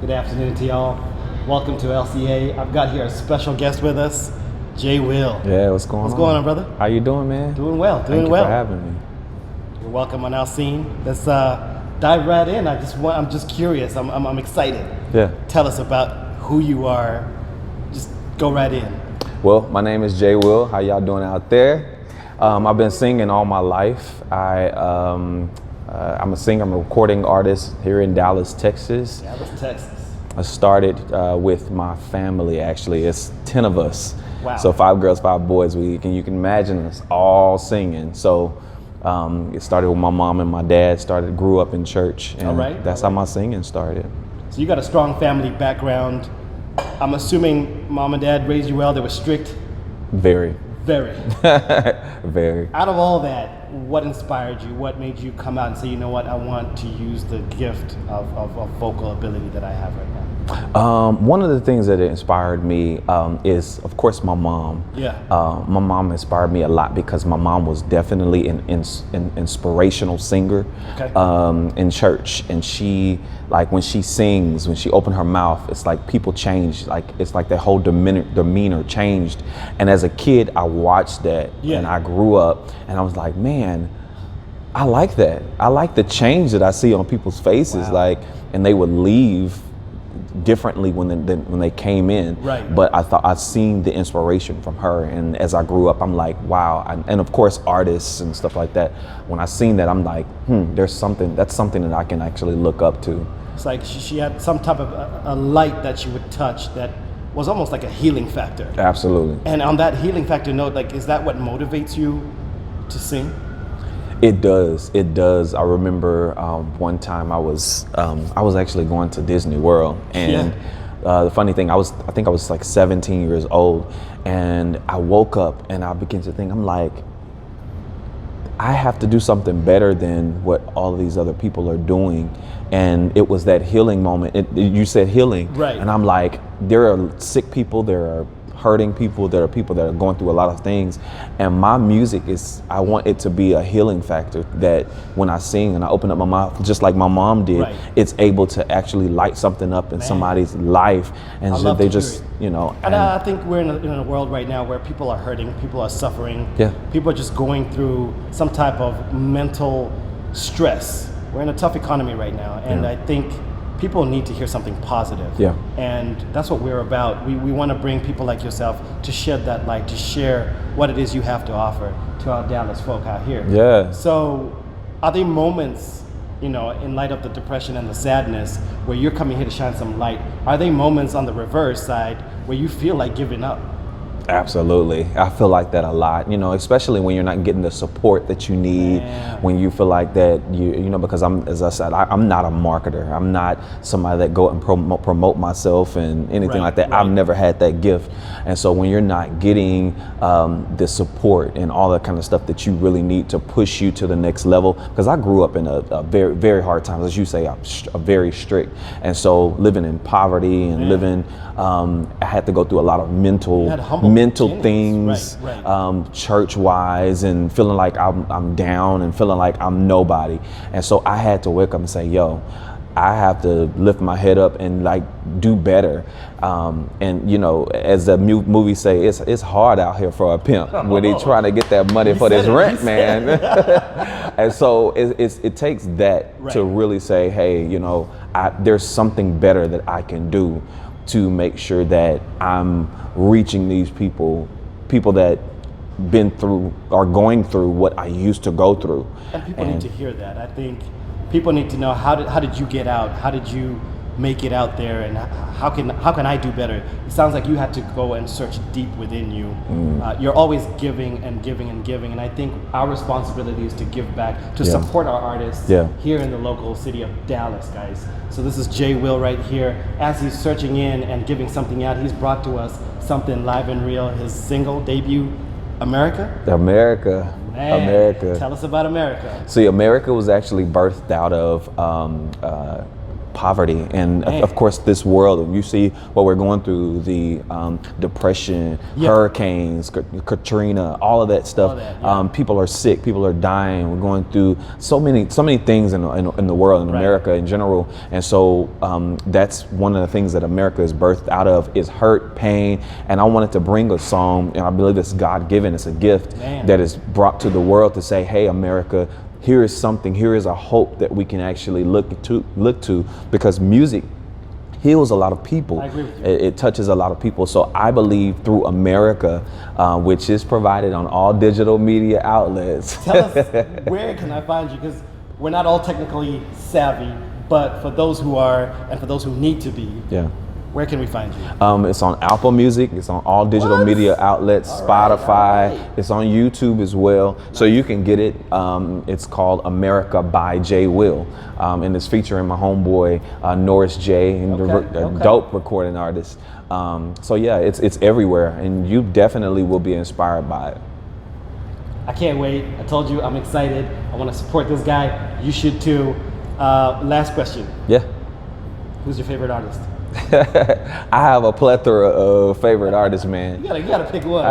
Good afternoon to y'all. Welcome to LCA. I've got here a special guest with us, J. Will. Yeah, what's going on? What's going on, brother? How you doing, man? Doing well, doing Thank you well. for having me. You're welcome on our scene. Let's dive right in. I'm just curious. I'm excited. Yeah. Tell us about who you are. Just go right in. Well, my name is J. Will. How y'all doing out there? I've been singing all my life. I'm a singer. I'm a recording artist here in Dallas, Texas. Dallas, Texas. I started with my family. Actually, it's 10 of us. Wow. So 5 girls, 5 boys. You can imagine us all singing. So it started with my mom and my dad. Grew up in church, and that's how my singing started. So you got a strong family background. I'm assuming mom and dad raised you well. They were strict. Very. Very. Very. Out of all that, what inspired you? What made you come out and say, you know what, I want to use the gift of vocal ability that I have right now? One of the things that inspired me is, of course, my mom. Yeah. My mom inspired me a lot because my mom was definitely an inspirational singer in church. And she, like, when she sings, when she opened her mouth, it's like people change. Like, it's like their whole demeanor changed. And as a kid, I watched that, and I grew up, and I was like, man, I like that. I like the change that I see on people's faces. Like, and they would leave differently when they came in. Right. But I thought I'd seen the inspiration from her, and as I grew up, I'm like, wow. And of course, artists and stuff like that. When I seen that, I'm like, that's something that I can actually look up to. It's like she had some type of a light that she would touch that was almost like a healing factor. Absolutely. And on that healing factor note, like, is that what motivates you to sing? It does. It does. I remember one time I was actually going to Disney World, and the funny thing, I think I was like 17 years old, and I woke up and I began to think, I'm like, I have to do something better than what all of these other people are doing. And it was that healing moment. You said healing, right? And I'm like, there are sick people, there are hurting people, there are people that are going through a lot of things, and my music I want it to be a healing factor, that when I sing and I open up my mouth, just like my mom did, it's able to actually light something up in somebody's life, and so they just, And I think we're in a world right now where people are hurting, people are suffering, people are just going through some type of mental stress. We're in a tough economy right now, and I think people need to hear something positive. Yeah. And that's what we're about. We want to bring people like yourself to shed that light, to share what it is you have to offer to our Dallas folk out here. Yeah. So are there moments, in light of the depression and the sadness, where you're coming here to shine some light? Are there moments on the reverse side where you feel like giving up? Absolutely. I feel like that a lot, especially when you're not getting the support that you need, when you feel like that, because as I said, I'm not a marketer. I'm not somebody that go and promote myself and anything like that. I've never had that gift. And so when you're not getting the support and all that kind of stuff that you really need to push you to the next level, because I grew up in a very, very hard time. As you say, I'm very strict. And so living in poverty and I had to go through a lot of mental things, church-wise, and feeling like I'm down and feeling like I'm nobody. And so I had to wake up and say, yo, I have to lift my head up and like do better. As the movie say, it's hard out here for a pimp when he trying to get that money for this rent, man. And so it takes that to really say, hey, there's something better that I can do to make sure that I'm reaching these people that been through or going through what I used to go through. And people need to hear that. I think people need to know, how did you get out? How did you make it out there, and how can I do better? It sounds like you had to go and search deep within you. You're always giving and giving and giving, and I think our responsibility is to give back, to support our artists here in the local city of Dallas, guys. So this is J. Will right here. As he's searching in and giving something out, he's brought to us something live and real, his single debut, America. Man, America. Tell us about America. See, America was actually birthed out of poverty, and Man. of course this world. You see what we're going through, the depression, hurricanes, Katrina, all of that stuff. People are sick, people are dying. We're going through so many things in the world, in America in general. And so that's one of the things that America is birthed out of, is hurt, pain. And I wanted to bring a song, and I believe it's God-given. It's a gift that is brought to the world to say, hey, America, here is something, here is a hope that we can actually look to, because music heals a lot of people. I agree with you. It touches a lot of people. So I believe through America, which is provided on all digital media outlets. Tell us, where can I find you? Because we're not all technically savvy, but for those who are, and for those who need to be, where can we find you? It's on Apple Music. It's on all digital media outlets, Spotify. It's on YouTube as well. So you can get it. It's called America by J. Will. And it's featuring my homeboy, Norris J, and a dope recording artist. So yeah, it's everywhere, and you definitely will be inspired by it. I can't wait. I told you I'm excited. I want to support this guy. You should too. Last question. Yeah. Who's your favorite artist? I have a plethora of favorite artists, man. You gotta pick one.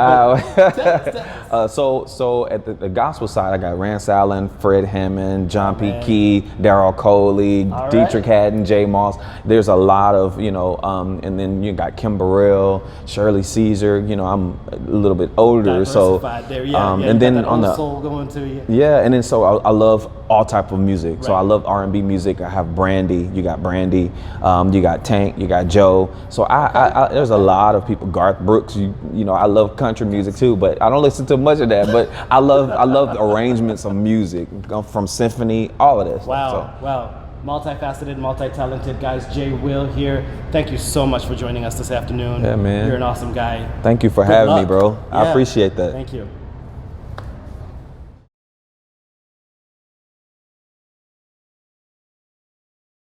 So at the gospel side, I got Rance Allen, Fred Hammond, John P. Key, Daryl Coley, Dietrich Haddon, J. Moss. There's a lot of, and then you got Kim Burrell, Shirley Caesar. I'm a little bit older, so there. And then on the soul going to you. And then so I love all type of music. So I love R&B music. I have Brandy. You got Brandy. You got Tank. You got Joe. So I there's a lot of people. Garth Brooks. I love country music too, but I don't listen to much of that. But I love the arrangements of music, from symphony, all of this. Wow. Wow. Multifaceted, multi-talented guys. J. Will here. Thank you so much for joining us this afternoon. Yeah, man. You're an awesome guy. Thank you for having me, bro. I appreciate that. Thank you.